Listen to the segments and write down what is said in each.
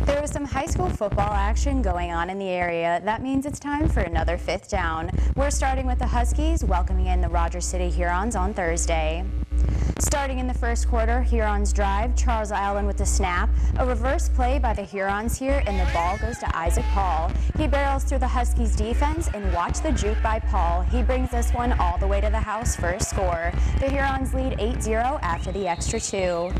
There was some high school football action going on in the area. That means it's time for another 5th down. We're starting with the Huskies welcoming in the Rogers City Hurons on Thursday. Starting in the first quarter, Hurons drive, Charles Allen with the snap, a reverse play by the Hurons here, and the ball goes to Isaac Paul. He barrels through the Huskies defense, and watch the juke by Paul. He brings this one all the way to the house for a score. The Hurons lead 8-0 after the extra 2.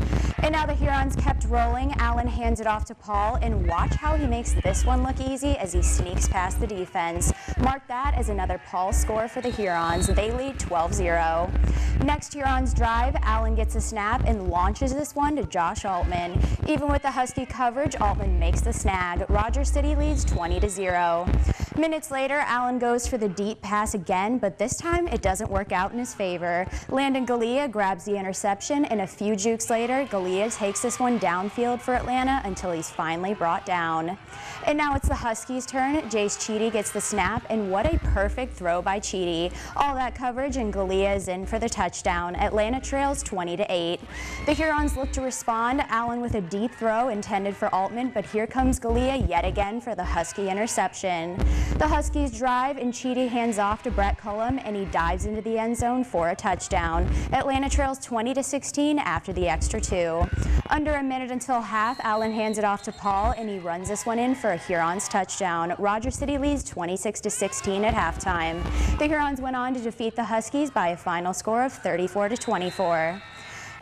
And now the Hurons kept rolling. Allen hands it off to Paul, and watch how he makes this one look easy as he sneaks past the defense. Mark that as another Paul score for the Hurons. They lead 12-0. Next Hurons drive, Allen gets a snap and launches this one to Josh Altman. Even with the Husky coverage, Altman makes the snag. Rogers City leads 20-0. Minutes later, Allen goes for the deep pass again, but this time it doesn't work out in his favor. Landon Galea grabs the interception, and a few jukes later, Galea takes this one downfield for Atlanta until he's finally brought down. And now it's the Huskies' turn. Jace Cheedy gets the snap, and what a perfect throw by Cheedy. All that coverage, and Galea is in for the touchdown. Atlanta trails 20-8. The Hurons look to respond. Allen with a deep throw intended for Altman, but here comes Galea yet again for the Husky interception. The Huskies drive, and Cheedy hands off to Brett Cullum, and he dives into the end zone for a touchdown. Atlanta trails 20-16 after the extra 2. Under a minute until half, Allen hands it off to Paul, and he runs this one in for a Hurons touchdown. Rogers City leads 26-16 at halftime. The Hurons went on to defeat the Huskies by a final score of 34-24.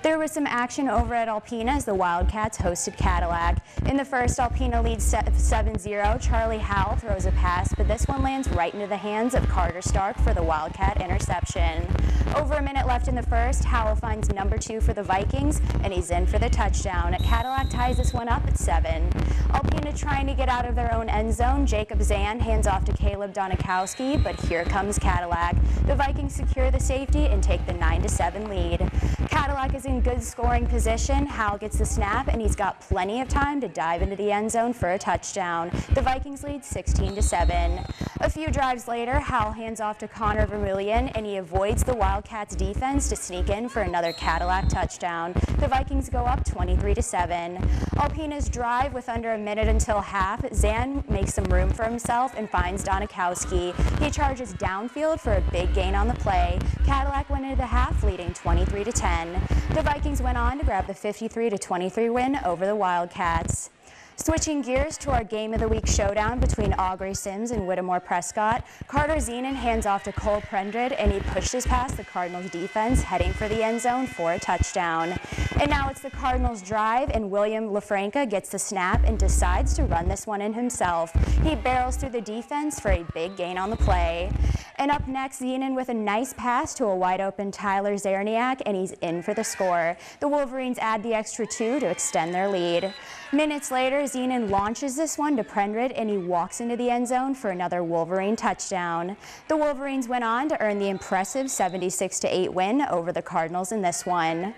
There was some action over at Alpena as the Wildcats hosted Cadillac. In the first, Alpena leads 7-0. Charlie Howell throws a pass, but this one lands right into the hands of Carter Stark for the Wildcat interception. Over a minute left in the first, Howell finds number 2 for the Vikings, and he's in for the touchdown. Cadillac ties this one up at 7. Alpena trying to get out of their own end zone. Jacob Zan hands off to Caleb Donikowski, but here comes Cadillac. The Vikings secure the safety and take the 9-7 lead. Cadillac is in good scoring position. Howell gets the snap, and he's got plenty of time to dive into the end zone for a touchdown. The Vikings lead 16-7. A few drives later, Howell hands off to Connor Vermillion, and he avoids the Wildcats defense to sneak in for another Cadillac touchdown. The Vikings go up 23-7. Alpena's drive with under a minute until half. Zan makes some room for himself and finds Donikowski. He charges downfield for a big gain on the play. Cadillac went into the half leading 23-10. The Vikings went on to grab the 53-23 win over the Wildcats. Switching gears to our Game of the Week showdown between Aubrey Sims and Whittemore Prescott, Carter Zenon hands off to Cole Prendred, and he pushes past the Cardinals defense, heading for the end zone for a touchdown. And now it's the Cardinals drive, and William LaFranca gets the snap and decides to run this one in himself. He barrels through the defense for a big gain on the play. And up next, Zenon with a nice pass to a wide-open Tyler Zerniak, and he's in for the score. The Wolverines add the extra 2 to extend their lead. Minutes later, Zenon launches this one to Prendred, and he walks into the end zone for another Wolverine touchdown. The Wolverines went on to earn the impressive 76-8 win over the Cardinals in this one.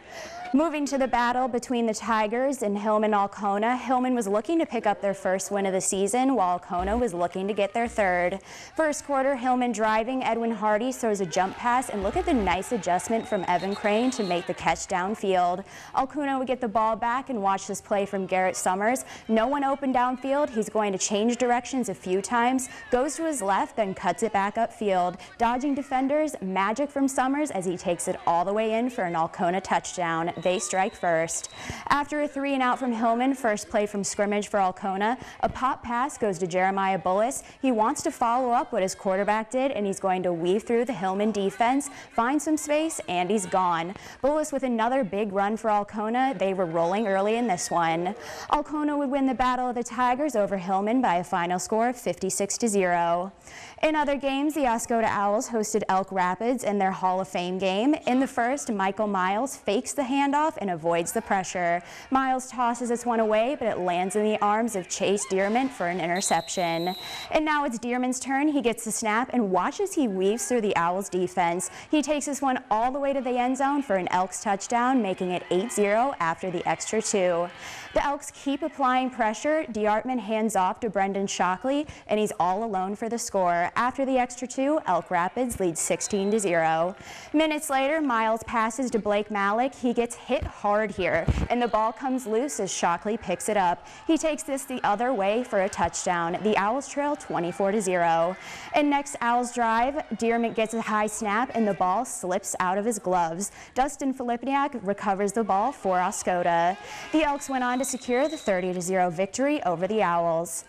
Moving to the battle between the Tigers and Hillman Alcona, Hillman was looking to pick up their first win of the season, while Alcona was looking to get their third. First quarter, Hillman driving, Edwin Hardy throws a jump pass, and look at the nice adjustment from Evan Crane to make the catch downfield. Alcona would get the ball back, and watch this play from Garrett Summers. No one open downfield. He's going to change directions a few times, goes to his left, then cuts it back upfield. Dodging defenders, magic from Summers as he takes it all the way in for an Alcona touchdown. They strike first. After a 3-and-out from Hillman, first play from scrimmage for Alcona, a pop pass goes to Jeremiah Bullis. He wants to follow up what his quarterback did, and he's going to weave through the Hillman defense, find some space, and he's gone. Bullis with another big run for Alcona. They were rolling early in this one. Alcona would win the Battle of the Tigers over Hillman by a final score of 56-0. In other games, the Oscoda Owls hosted Elk Rapids in their Hall of Fame game. In the first, Michael Miles fakes the handoff and avoids the pressure. Miles tosses this one away, but it lands in the arms of Chase Dearman for an interception. And now it's Dearman's turn. He gets the snap, and watch as he weaves through the Owls defense. He takes this one all the way to the end zone for an Elks touchdown, making it 8-0 after the extra 2. The Elks keep applying pressure, D'Artman hands off to Brendan Shockley, and he's all alone for the score. After the extra two, Elk Rapids leads 16-0. Minutes later, Miles passes to Blake Malik. He gets hit hard here, and the ball comes loose as Shockley picks it up. He takes this the other way for a touchdown. The Owls trail 24-0. And next Owls drive, Dearmont gets a high snap, and the ball slips out of his gloves. Dustin Filipniak recovers the ball for Oscoda. The Elks went on to secure the 30-0 victory over the Owls.